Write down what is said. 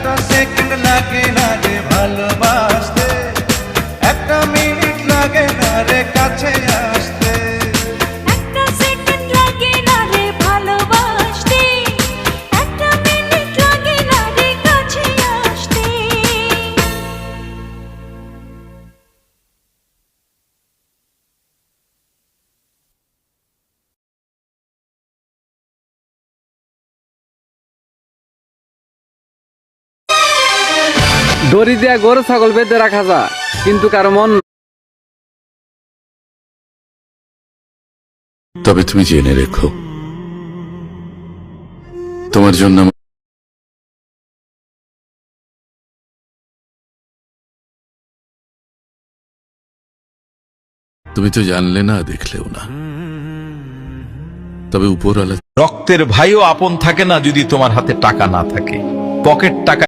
একটা সেকেন্ড লাগে না রে ভালোবাসতে, একটা মিনিট লাগে না রে কাছে আসতে। একটা সেকেন্ড লাগে না রে ভালোবাসতে, একটা মিনিট লাগে না রে কাছে আসতে। দড়ি দিয়া গরু ছাগল বেঁধে রাখা যায়, কিন্তু কারো মন। তবে তুমি জেনে রেখো, তোমার জন্য তুমি তো জানলে না, দেখলেও না, তবে উপরওয়ালা রক্তের ভাইও আপন থাকে না যদি তোমার হাতে টাকা না থাকে। পকেট টাকা